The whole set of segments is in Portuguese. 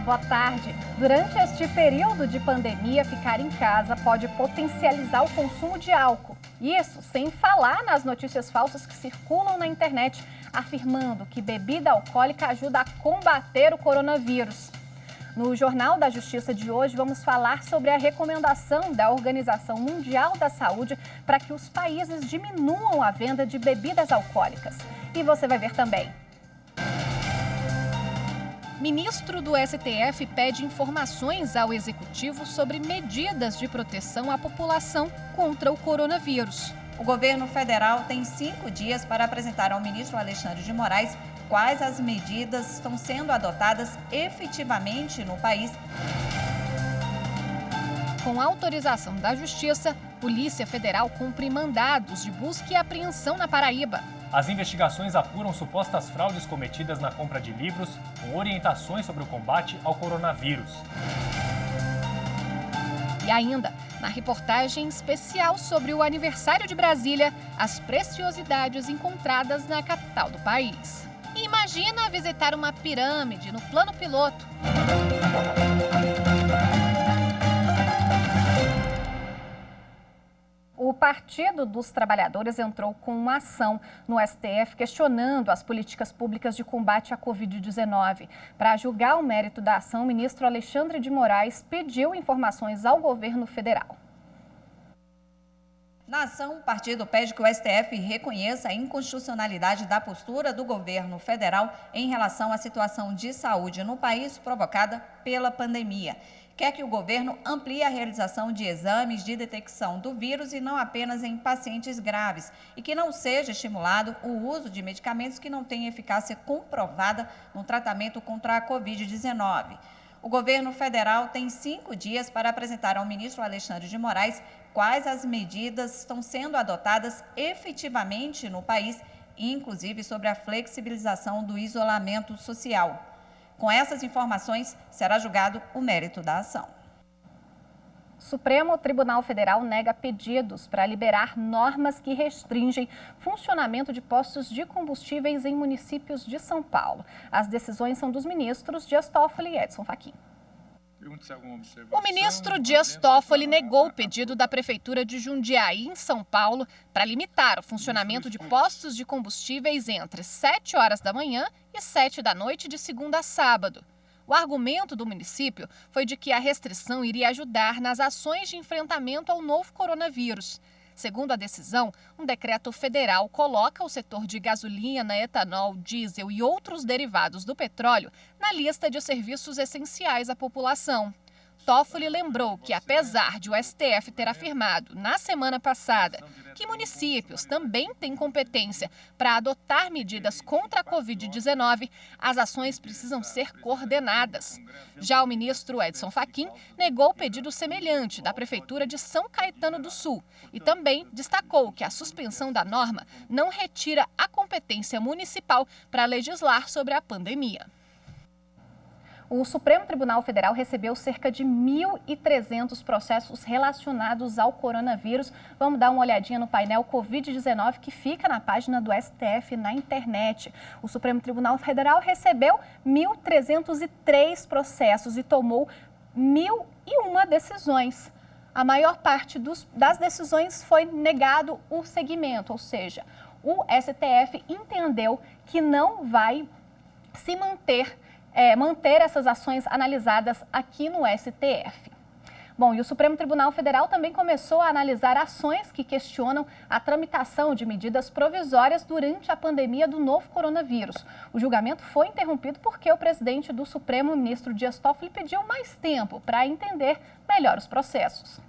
boa tarde. Durante este período de pandemia, ficar em casa pode potencializar o consumo de álcool. Isso sem falar nas notícias falsas que circulam na internet, afirmando que bebida alcoólica ajuda a combater o coronavírus. No Jornal da Justiça de hoje, vamos falar sobre a recomendação da Organização Mundial da Saúde para que os países diminuam a venda de bebidas alcoólicas. E você vai ver também. Ministro do STF pede informações ao Executivo sobre medidas de proteção à população contra o coronavírus. O governo federal tem 5 dias para apresentar ao ministro Alexandre de Moraes quais as medidas estão sendo adotadas efetivamente no país. Com autorização da Justiça, Polícia Federal cumpre mandados de busca e apreensão na Paraíba. As investigações apuram supostas fraudes cometidas na compra de livros com orientações sobre o combate ao coronavírus. E ainda, na reportagem especial sobre o aniversário de Brasília, as preciosidades encontradas na capital do país. Imagina visitar uma pirâmide no plano piloto. O Partido dos Trabalhadores entrou com uma ação no STF questionando as políticas públicas de combate à Covid-19. Para julgar o mérito da ação, o ministro Alexandre de Moraes pediu informações ao governo federal. Na ação, o partido pede que o STF reconheça a inconstitucionalidade da postura do governo federal em relação à situação de saúde no país provocada pela pandemia. Quer que o governo amplie a realização de exames de detecção do vírus e não apenas em pacientes graves e que não seja estimulado o uso de medicamentos que não têm eficácia comprovada no tratamento contra a Covid-19. O governo federal tem 5 dias para apresentar ao ministro Alexandre de Moraes quais as medidas estão sendo adotadas efetivamente no país, inclusive sobre a flexibilização do isolamento social. Com essas informações, será julgado o mérito da ação. Supremo Tribunal Federal nega pedidos para liberar normas que restringem funcionamento de postos de combustíveis em municípios de São Paulo. As decisões são dos ministros Dias Toffoli e Edson Fachin. O ministro Dias Toffoli negou o pedido da Prefeitura de Jundiaí, em São Paulo, para limitar o funcionamento de postos de combustíveis entre 7 horas da manhã e 7 da noite de segunda a sábado. O argumento do município foi de que a restrição iria ajudar nas ações de enfrentamento ao novo coronavírus. Segundo a decisão, um decreto federal coloca o setor de gasolina, etanol, diesel e outros derivados do petróleo na lista de serviços essenciais à população. Toffoli lembrou que, apesar de o STF ter afirmado na semana passada que municípios também têm competência para adotar medidas contra a Covid-19, as ações precisam ser coordenadas. Já o ministro Edson Fachin negou o pedido semelhante da Prefeitura de São Caetano do Sul e também destacou que a suspensão da norma não retira a competência municipal para legislar sobre a pandemia. O Supremo Tribunal Federal recebeu cerca de 1.300 processos relacionados ao coronavírus. Vamos dar uma olhadinha no painel Covid-19 que fica na página do STF na internet. O Supremo Tribunal Federal recebeu 1.303 processos e tomou 1.001 decisões. A maior parte das decisões foi negado o segmento, ou seja, o STF entendeu que não vai se manter essas ações analisadas aqui no STF. Bom, e o Supremo Tribunal Federal também começou a analisar ações que questionam a tramitação de medidas provisórias durante a pandemia do novo coronavírus. O julgamento foi interrompido porque o presidente do Supremo, ministro Dias Toffoli, pediu mais tempo para entender melhor os processos.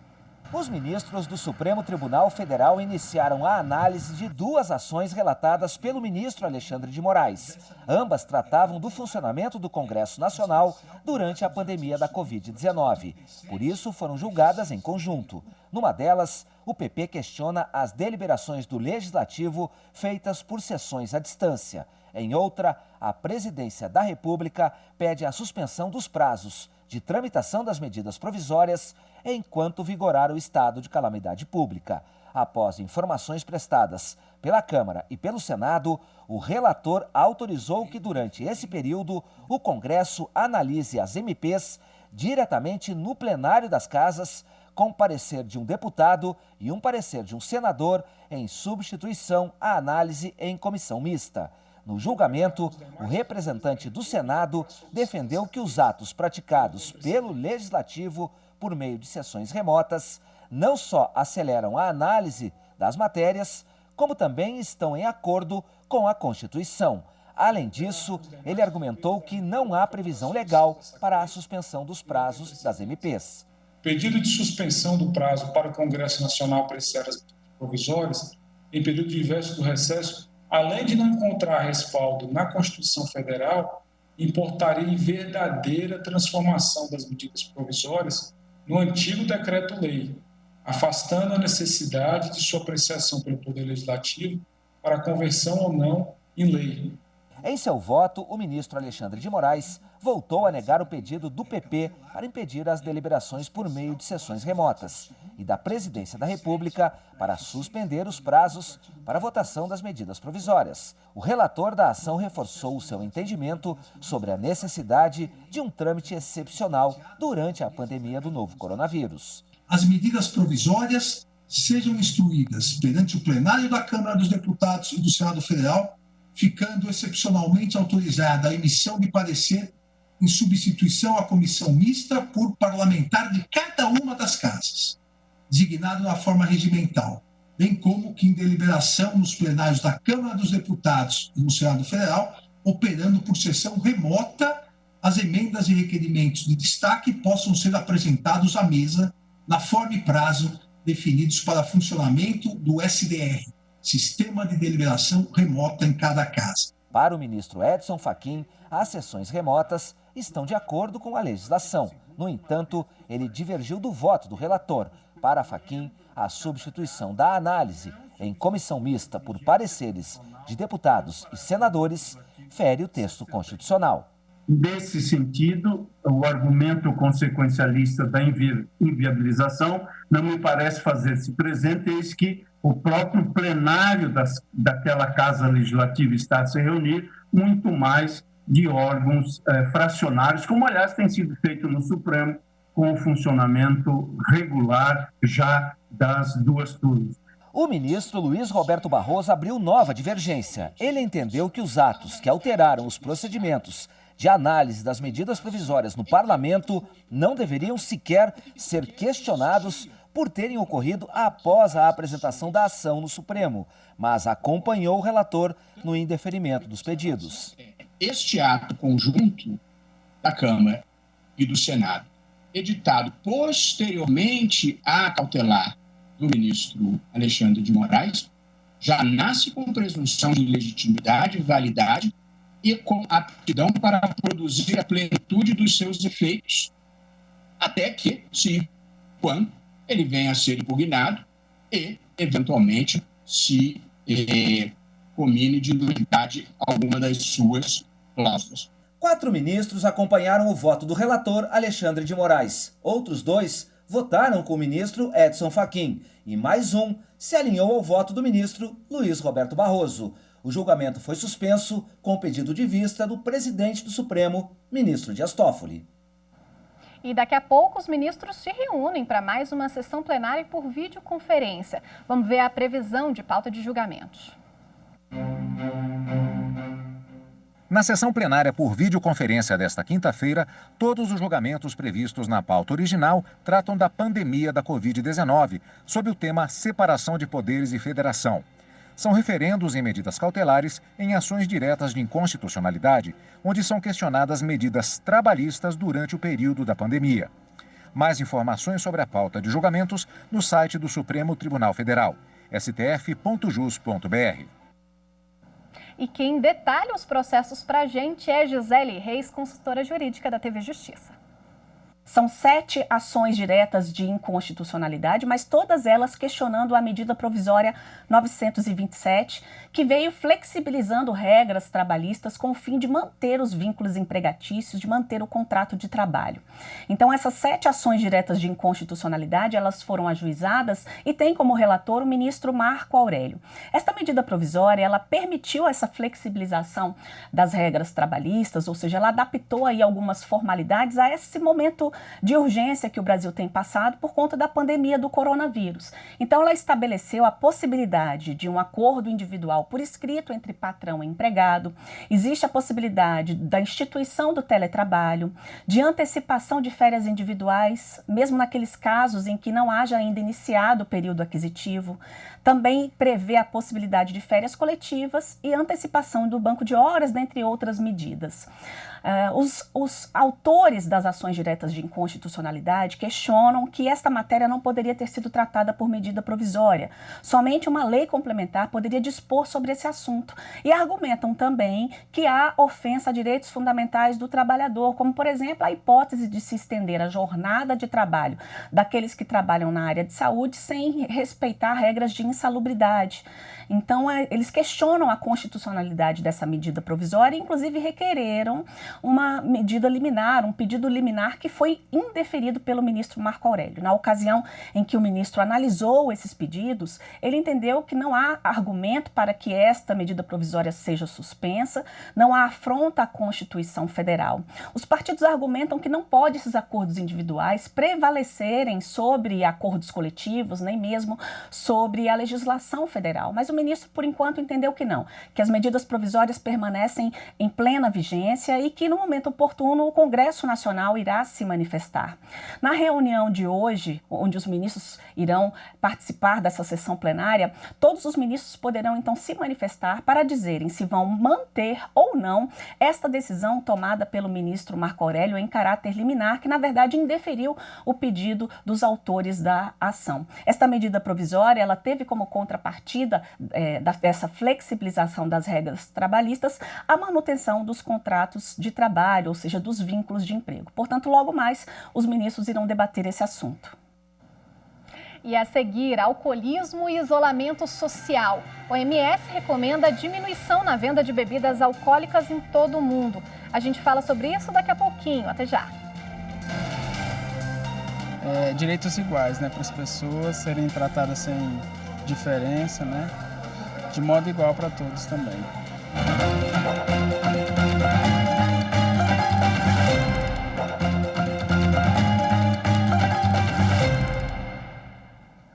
Os ministros do Supremo Tribunal Federal iniciaram a análise de 2 ações relatadas pelo ministro Alexandre de Moraes. Ambas tratavam do funcionamento do Congresso Nacional durante a pandemia da Covid-19. Por isso, foram julgadas em conjunto. Numa delas, o PP questiona as deliberações do Legislativo feitas por sessões à distância. Em outra, a Presidência da República pede a suspensão dos prazos de tramitação das medidas provisórias enquanto vigorar o estado de calamidade pública. Após informações prestadas pela Câmara e pelo Senado, o relator autorizou que durante esse período o Congresso analise as MPs diretamente no plenário das casas, com parecer de um deputado e um parecer de um senador, em substituição à análise em comissão mista. No julgamento, o representante do Senado defendeu que os atos praticados pelo Legislativo por meio de sessões remotas não só aceleram a análise das matérias, como também estão em acordo com a Constituição. Além disso, ele argumentou que não há previsão legal para a suspensão dos prazos das MPs. Pedido de suspensão do prazo para o Congresso Nacional apreciar as medidas provisórias em período diverso do recesso, além de não encontrar respaldo na Constituição Federal, importaria em verdadeira transformação das medidas provisórias no antigo decreto-lei, afastando a necessidade de sua apreciação pelo Poder Legislativo para conversão ou não em lei. Em seu voto, o ministro Alexandre de Moraes voltou a negar o pedido do PP para impedir as deliberações por meio de sessões remotas e da Presidência da República para suspender os prazos para a votação das medidas provisórias. O relator da ação reforçou o seu entendimento sobre a necessidade de um trâmite excepcional durante a pandemia do novo coronavírus. As medidas provisórias sejam instruídas perante o plenário da Câmara dos Deputados e do Senado Federal, ficando excepcionalmente autorizada a emissão de parecer em substituição à comissão mista por parlamentar de cada uma das casas, designado na forma regimental, bem como que em deliberação nos plenários da Câmara dos Deputados e no Senado Federal, operando por sessão remota, as emendas e requerimentos de destaque possam ser apresentados à mesa na forma e prazo definidos para funcionamento do SDR, Sistema de Deliberação Remota em cada casa. Para o ministro Edson Fachin, as sessões remotas estão de acordo com a legislação. No entanto, ele divergiu do voto do relator. Para Fachin, a substituição da análise em comissão mista por pareceres de deputados e senadores fere o texto constitucional. Nesse sentido, o argumento consequencialista da inviabilização não me parece fazer-se presente, eis que o próprio plenário daquela Casa Legislativa está a se reunir, muito mais de órgãos fracionários, como, aliás, tem sido feito no Supremo, com o funcionamento regular já das duas turmas. O ministro Luiz Roberto Barroso abriu nova divergência. Ele entendeu que os atos que alteraram os procedimentos de análise das medidas provisórias no parlamento não deveriam sequer ser questionados por terem ocorrido após a apresentação da ação no Supremo, mas acompanhou o relator no indeferimento dos pedidos. Este ato conjunto da Câmara e do Senado, editado posteriormente à cautelar do ministro Alexandre de Moraes, já nasce com presunção de legitimidade e validade e com aptidão para produzir a plenitude dos seus efeitos, até que, se quando ele venha a ser impugnado e, eventualmente, se comine de nulidade alguma das suas cláusulas. 4 ministros acompanharam o voto do relator Alexandre de Moraes. Outros 2 votaram com o ministro Edson Fachin e mais um se alinhou ao voto do ministro Luiz Roberto Barroso. O julgamento foi suspenso com o pedido de vista do presidente do Supremo, ministro Dias Toffoli. E daqui a pouco os ministros se reúnem para mais uma sessão plenária por videoconferência. Vamos ver a previsão de pauta de julgamentos. Na sessão plenária por videoconferência desta quinta-feira, todos os julgamentos previstos na pauta original tratam da pandemia da Covid-19, sob o tema Separação de Poderes e Federação. São referendos em medidas cautelares em ações diretas de inconstitucionalidade, onde são questionadas medidas trabalhistas durante o período da pandemia. Mais informações sobre a pauta de julgamentos no site do Supremo Tribunal Federal, stf.jus.br. E quem detalha os processos para a gente é Gisele Reis, consultora jurídica da TV Justiça. São 7 ações diretas de inconstitucionalidade, mas todas elas questionando a medida provisória 927, que veio flexibilizando regras trabalhistas com o fim de manter os vínculos empregatícios, de manter o contrato de trabalho. Então, essas 7 ações diretas de inconstitucionalidade, elas foram ajuizadas e tem como relator o ministro Marco Aurélio. Esta medida provisória, ela permitiu essa flexibilização das regras trabalhistas, ou seja, ela adaptou aí algumas formalidades a esse momento de urgência que o Brasil tem passado por conta da pandemia do coronavírus. Então, ela estabeleceu a possibilidade de um acordo individual por escrito entre patrão e empregado, existe a possibilidade da instituição do teletrabalho, de antecipação de férias individuais, mesmo naqueles casos em que não haja ainda iniciado o período aquisitivo, também prevê a possibilidade de férias coletivas e antecipação do banco de horas, dentre outras medidas. Os autores das ações diretas de inconstitucionalidade questionam que esta matéria não poderia ter sido tratada por medida provisória. Somente uma lei complementar poderia dispor sobre esse assunto. E argumentam também que há ofensa a direitos fundamentais do trabalhador, como, por exemplo, a hipótese de se estender a jornada de trabalho daqueles que trabalham na área de saúde sem respeitar regras de insalubridade. Então, eles questionam a constitucionalidade dessa medida provisória e, inclusive, requereram uma medida liminar, um pedido liminar que foi indeferido pelo ministro Marco Aurélio. Na ocasião em que o ministro analisou esses pedidos, ele entendeu que não há argumento para que esta medida provisória seja suspensa, não há afronta à Constituição Federal. Os partidos argumentam que não pode esses acordos individuais prevalecerem sobre acordos coletivos, nem mesmo sobre a legislação federal, mas o ministro, por enquanto, entendeu que não, que as medidas provisórias permanecem em plena vigência e que, no momento oportuno, o Congresso Nacional irá se manifestar. Na reunião de hoje, onde os ministros irão participar dessa sessão plenária, todos os ministros poderão, então, se manifestar para dizerem se vão manter ou não esta decisão tomada pelo ministro Marco Aurélio em caráter liminar, que, na verdade, indeferiu o pedido dos autores da ação. Esta medida provisória, ela teve como contrapartida dessa flexibilização das regras trabalhistas a manutenção dos contratos de trabalho, ou seja, dos vínculos de emprego. Portanto, logo mais, os ministros irão debater esse assunto. E a seguir, alcoolismo e isolamento social. O OMS recomenda a diminuição na venda de bebidas alcoólicas em todo o mundo. A gente fala sobre isso daqui a pouquinho. Até já. Direitos iguais, né, para as pessoas serem tratadas sem diferença, né, de modo igual para todos também.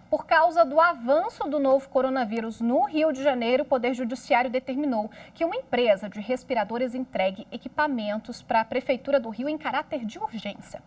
Por causa do avanço do novo coronavírus no Rio de Janeiro, o Poder Judiciário determinou que uma empresa de respiradores entregue equipamentos para a Prefeitura do Rio em caráter de urgência.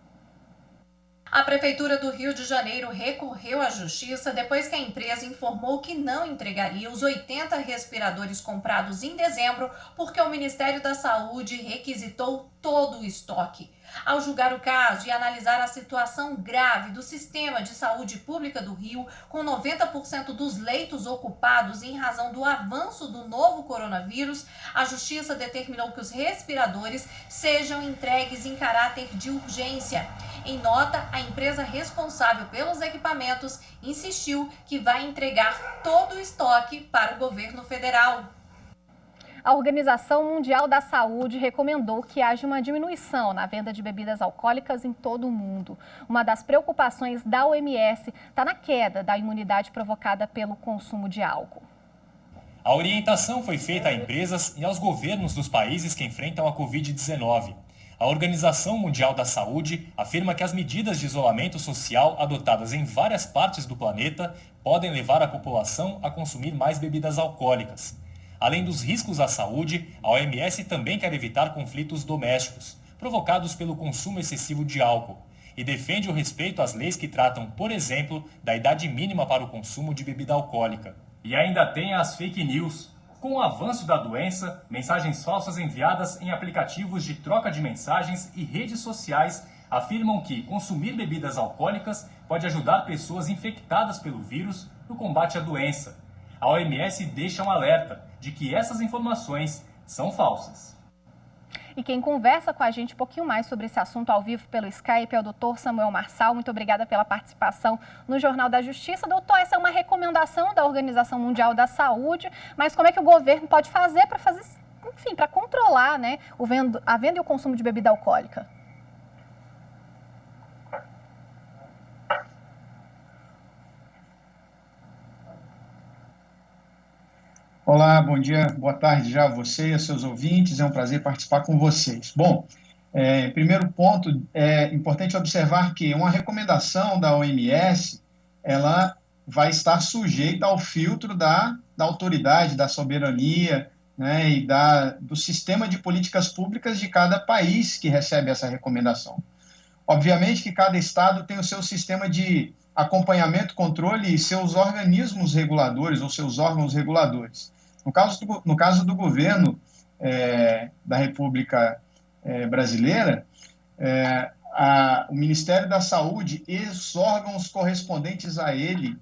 A Prefeitura do Rio de Janeiro recorreu à Justiça depois que a empresa informou que não entregaria os 80 respiradores comprados em dezembro porque o Ministério da Saúde requisitou todo o estoque. Ao julgar o caso e analisar a situação grave do sistema de saúde pública do Rio, com 90% dos leitos ocupados em razão do avanço do novo coronavírus, a Justiça determinou que os respiradores sejam entregues em caráter de urgência. Em nota, a empresa responsável pelos equipamentos insistiu que vai entregar todo o estoque para o governo federal. A Organização Mundial da Saúde recomendou que haja uma diminuição na venda de bebidas alcoólicas em todo o mundo. Uma das preocupações da OMS está na queda da imunidade provocada pelo consumo de álcool. A orientação foi feita a empresas e aos governos dos países que enfrentam a Covid-19. A Organização Mundial da Saúde afirma que as medidas de isolamento social adotadas em várias partes do planeta podem levar a população a consumir mais bebidas alcoólicas. Além dos riscos à saúde, a OMS também quer evitar conflitos domésticos, provocados pelo consumo excessivo de álcool, e defende o respeito às leis que tratam, por exemplo, da idade mínima para o consumo de bebida alcoólica. E ainda tem as fake news. Com o avanço da doença, mensagens falsas enviadas em aplicativos de troca de mensagens e redes sociais afirmam que consumir bebidas alcoólicas pode ajudar pessoas infectadas pelo vírus no combate à doença. A OMS deixa um alerta de que essas informações são falsas. E quem conversa com a gente um pouquinho mais sobre esse assunto ao vivo pelo Skype é o doutor Samuel Marçal. Muito obrigada pela participação no Jornal da Justiça. Doutor, essa é uma recomendação da Organização Mundial da Saúde, mas como é que o governo pode fazer para controlar, né, a venda e o consumo de bebida alcoólica? Olá, bom dia, boa tarde já a você e a seus ouvintes, é um prazer participar com vocês. Bom, primeiro ponto, é importante observar que uma recomendação da OMS, ela vai estar sujeita ao filtro da autoridade, da soberania, né, e do sistema de políticas públicas de cada país que recebe essa recomendação. Obviamente que cada estado tem o seu sistema de acompanhamento, controle e seus organismos reguladores ou seus órgãos reguladores. No caso do governo da República Brasileira, o Ministério da Saúde e os órgãos correspondentes a ele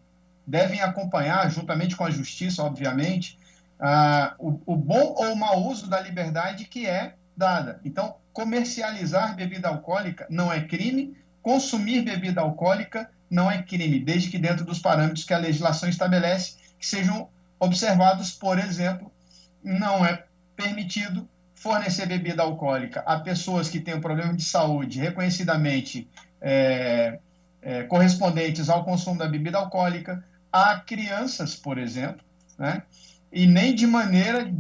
devem acompanhar, juntamente com a Justiça, obviamente, o bom ou mau uso da liberdade que é dada. Então, comercializar bebida alcoólica não é crime, consumir bebida alcoólica não é crime, desde que dentro dos parâmetros que a legislação estabelece, que sejam observados, por exemplo, não é permitido fornecer bebida alcoólica a pessoas que têm um problema de saúde reconhecidamente correspondentes ao consumo da bebida alcoólica, a crianças, por exemplo, né? E nem de maneira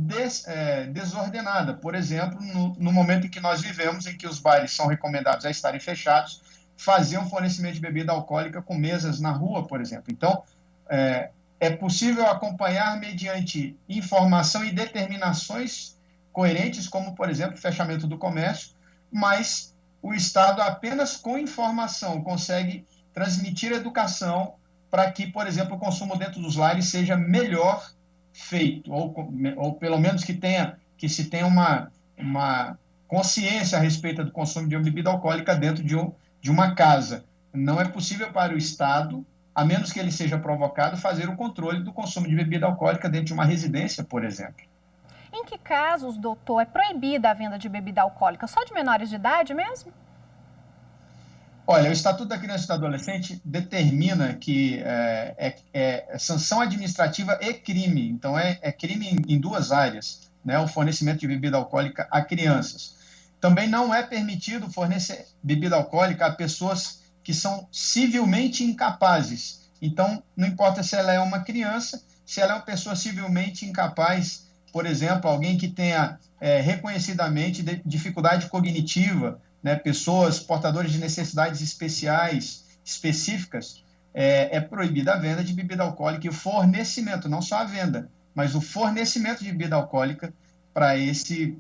desordenada. Por exemplo, no momento em que nós vivemos, em que os bares são recomendados a estarem fechados, fazer um fornecimento de bebida alcoólica com mesas na rua, por exemplo. Então, é possível acompanhar mediante informação e determinações coerentes, como, por exemplo, o fechamento do comércio, mas o Estado apenas com informação consegue transmitir educação para que, por exemplo, o consumo dentro dos lares seja melhor feito, ou pelo menos que se tenha uma consciência a respeito do consumo de uma bebida alcoólica dentro de uma casa. Não é possível para o Estado, a menos que ele seja provocado, fazer o controle do consumo de bebida alcoólica dentro de uma residência, por exemplo. Em que casos, doutor, é proibida a venda de bebida alcoólica? Só de menores de idade mesmo? Olha, o Estatuto da Criança e do Adolescente determina que sanção administrativa e crime. Então, é crime em duas áreas, né? O fornecimento de bebida alcoólica a crianças. Também não é permitido fornecer bebida alcoólica a pessoas que são civilmente incapazes. Então, não importa se ela é uma criança, se ela é uma pessoa civilmente incapaz, por exemplo, alguém que tenha reconhecidamente dificuldade cognitiva, né, pessoas portadoras de necessidades específicas, é proibida a venda de bebida alcoólica e o fornecimento, não só a venda, mas o fornecimento de bebida alcoólica para esse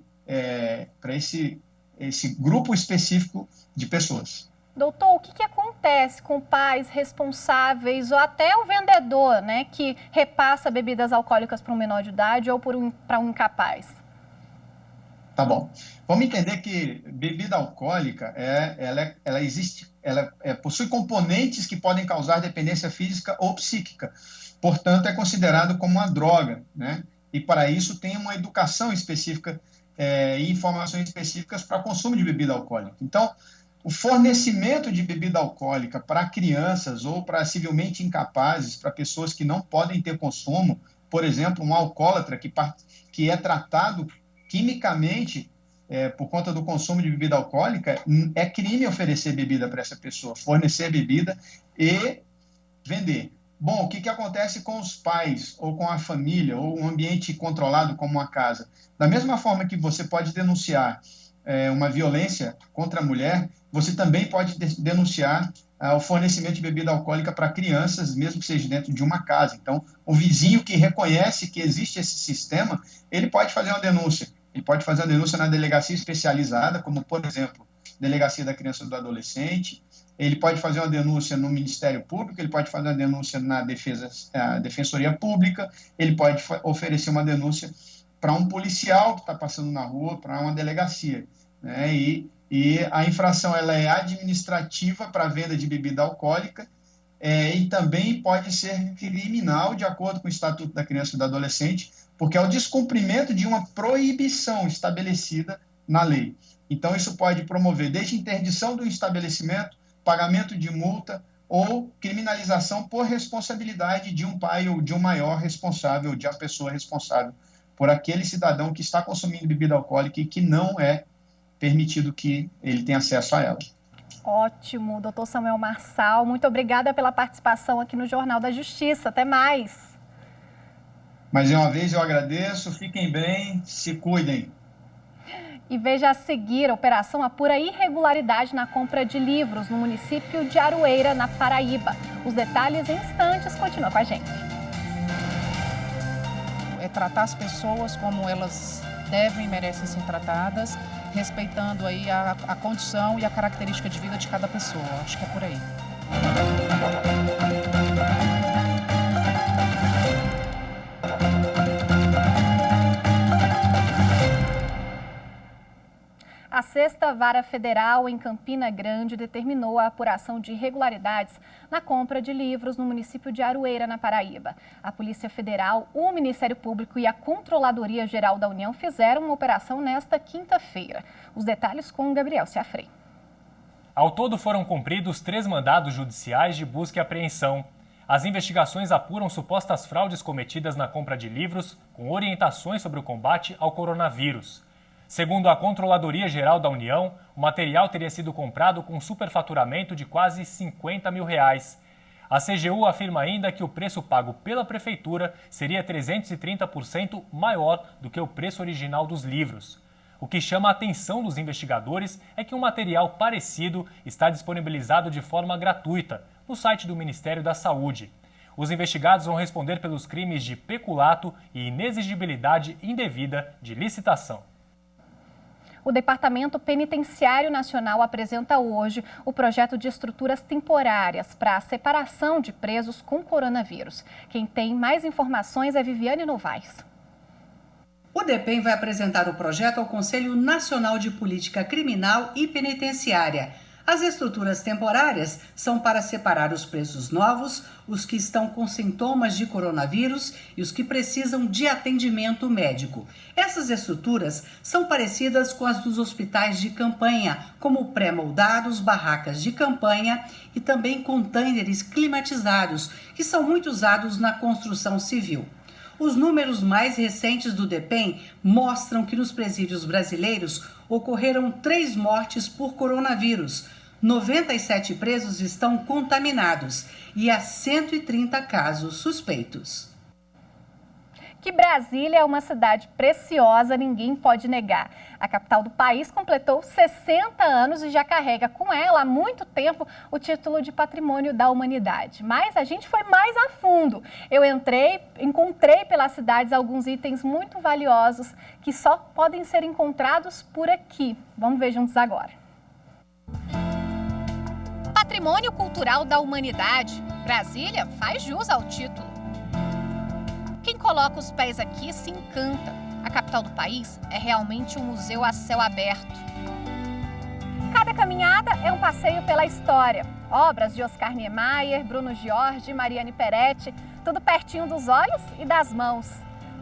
grupo específico de pessoas. Doutor, o que acontece com pais responsáveis ou até o vendedor, né, que repassa bebidas alcoólicas para um menor de idade ou para um incapaz? Tá bom. Vamos entender que bebida alcoólica ela possui componentes que podem causar dependência física ou psíquica. Portanto, é considerado como uma droga, né? E para isso tem uma educação específica e informações específicas para consumo de bebida alcoólica. Então, o fornecimento de bebida alcoólica para crianças ou para civilmente incapazes, para pessoas que não podem ter consumo, por exemplo, um alcoólatra que é tratado quimicamente por conta do consumo de bebida alcoólica, é crime oferecer bebida para essa pessoa, fornecer bebida e vender. Bom, o que acontece com os pais, ou com a família, ou um ambiente controlado como uma casa? Da mesma forma que você pode denunciar uma violência contra a mulher, você também pode denunciar o fornecimento de bebida alcoólica para crianças, mesmo que seja dentro de uma casa. Então, o vizinho que reconhece que existe esse sistema, ele pode fazer uma denúncia. Ele pode fazer uma denúncia na delegacia especializada, como, por exemplo, Delegacia da Criança e do Adolescente. Ele pode fazer uma denúncia no Ministério Público, ele pode fazer uma denúncia na Defensoria Pública, ele pode oferecer uma denúncia para um policial que está passando na rua, para uma delegacia, né? E a infração ela é administrativa para a venda de bebida alcoólica e também pode ser criminal, de acordo com o Estatuto da Criança e do Adolescente, porque é o descumprimento de uma proibição estabelecida na lei. Então, isso pode promover desde interdição do estabelecimento, pagamento de multa ou criminalização por responsabilidade de um pai ou de um maior responsável, de uma pessoa responsável por aquele cidadão que está consumindo bebida alcoólica e que não é permitido que ele tenha acesso a ela. Ótimo, doutor Samuel Marçal, muito obrigada pela participação aqui no Jornal da Justiça. Até mais. Mais uma vez eu agradeço, fiquem bem, se cuidem. E veja a seguir, a operação apura irregularidade na compra de livros no município de Aroeira, na Paraíba. Os detalhes em instantes, continua com a gente. É tratar as pessoas como elas devem e merecem ser tratadas, respeitando aí a condição e a característica de vida de cada pessoa. Acho que é por aí. A 6ª Vara Federal em Campina Grande determinou a apuração de irregularidades na compra de livros no município de Aroeira, na Paraíba. A Polícia Federal, o Ministério Público e a Controladoria Geral da União fizeram uma operação nesta quinta-feira. Os detalhes com Gabriel Ciafrei. Ao todo foram cumpridos 3 mandados judiciais de busca e apreensão. As investigações apuram supostas fraudes cometidas na compra de livros com orientações sobre o combate ao coronavírus. Segundo a Controladoria Geral da União, o material teria sido comprado com superfaturamento de quase R$50 mil. A CGU afirma ainda que o preço pago pela Prefeitura seria 330% maior do que o preço original dos livros. O que chama a atenção dos investigadores é que um material parecido está disponibilizado de forma gratuita no site do Ministério da Saúde. Os investigados vão responder pelos crimes de peculato e inexigibilidade indevida de licitação. O Departamento Penitenciário Nacional apresenta hoje o projeto de estruturas temporárias para a separação de presos com coronavírus. Quem tem mais informações é Viviane Novaes. O DEPEN vai apresentar o projeto ao Conselho Nacional de Política Criminal e Penitenciária. As estruturas temporárias são para separar os presos novos, os que estão com sintomas de coronavírus e os que precisam de atendimento médico. Essas estruturas são parecidas com as dos hospitais de campanha, como pré-moldados, barracas de campanha e também contêineres climatizados, que são muito usados na construção civil. Os números mais recentes do DEPEN mostram que nos presídios brasileiros ocorreram 3 mortes por coronavírus. 97 presos estão contaminados e há 130 casos suspeitos. Que Brasília é uma cidade preciosa, ninguém pode negar. A capital do país completou 60 anos e já carrega com ela há muito tempo o título de Patrimônio da Humanidade. Mas a gente foi mais a fundo. Eu encontrei pelas cidades alguns itens muito valiosos que só podem ser encontrados por aqui. Vamos ver juntos agora. Patrimônio Cultural da Humanidade. Brasília faz jus ao título. Quem coloca os pés aqui se encanta. A capital do país é realmente um museu a céu aberto. Cada caminhada é um passeio pela história. Obras de Oscar Niemeyer, Bruno Jorge, Mariane Peretti, tudo pertinho dos olhos e das mãos.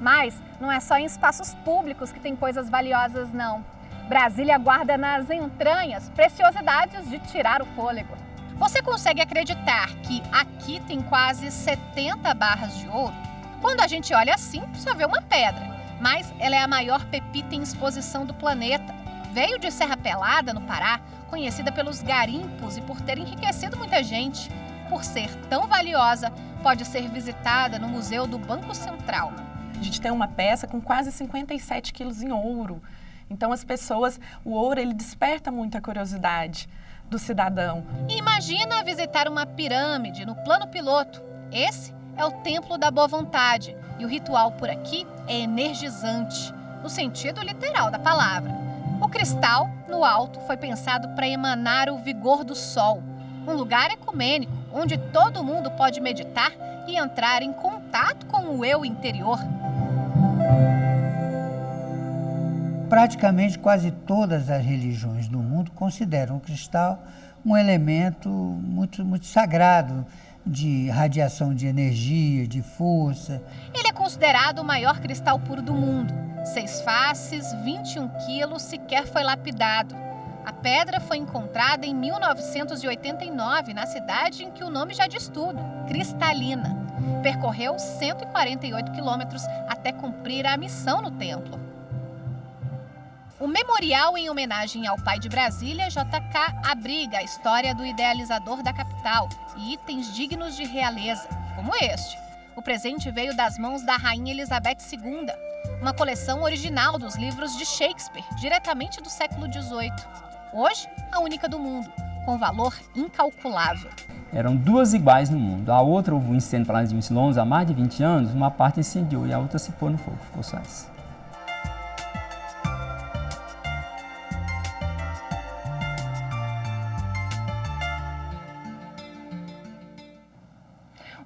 Mas não é só em espaços públicos que tem coisas valiosas, não. Brasília guarda nas entranhas preciosidades de tirar o fôlego. Você consegue acreditar que aqui tem quase 70 barras de ouro? Quando a gente olha assim, só vê uma pedra, mas ela é a maior pepita em exposição do planeta. Veio de Serra Pelada, no Pará, conhecida pelos garimpos e por ter enriquecido muita gente. Por ser tão valiosa, pode ser visitada no Museu do Banco Central. A gente tem uma peça com quase 57 quilos em ouro. Então as pessoas, o ouro, ele desperta muita curiosidade do cidadão. Imagina visitar uma pirâmide no plano piloto. Esse é o Templo da Boa Vontade e o ritual por aqui é energizante, no sentido literal da palavra. O cristal, no alto, foi pensado para emanar o vigor do sol. Um lugar ecumênico, onde todo mundo pode meditar e entrar em contato com o eu interior. Praticamente quase todas as religiões do mundo consideram o cristal um elemento muito sagrado, de radiação de energia, de força. Ele é considerado o maior cristal puro do mundo. 6 faces, 21 quilos, sequer foi lapidado. A pedra foi encontrada em 1989, na cidade em que o nome já diz tudo, Cristalina. Percorreu 148 quilômetros até cumprir a missão no templo. O memorial em homenagem ao pai de Brasília, JK, abriga a história do idealizador da capital e itens dignos de realeza, como este. O presente veio das mãos da Rainha Elizabeth II, uma coleção original dos livros de Shakespeare, diretamente do século XVIII. Hoje, a única do mundo, com valor incalculável. Eram duas iguais no mundo. A outra houve um incêndio para lá de Londres há mais de 20 anos, uma parte incendiou e a outra se pôs no fogo, ficou só essa.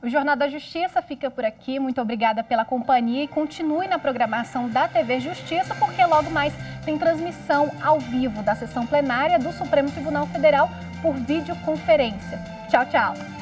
O Jornal da Justiça fica por aqui. Muito obrigada pela companhia e continue na programação da TV Justiça, porque logo mais tem transmissão ao vivo da sessão plenária do Supremo Tribunal Federal por videoconferência. Tchau, tchau!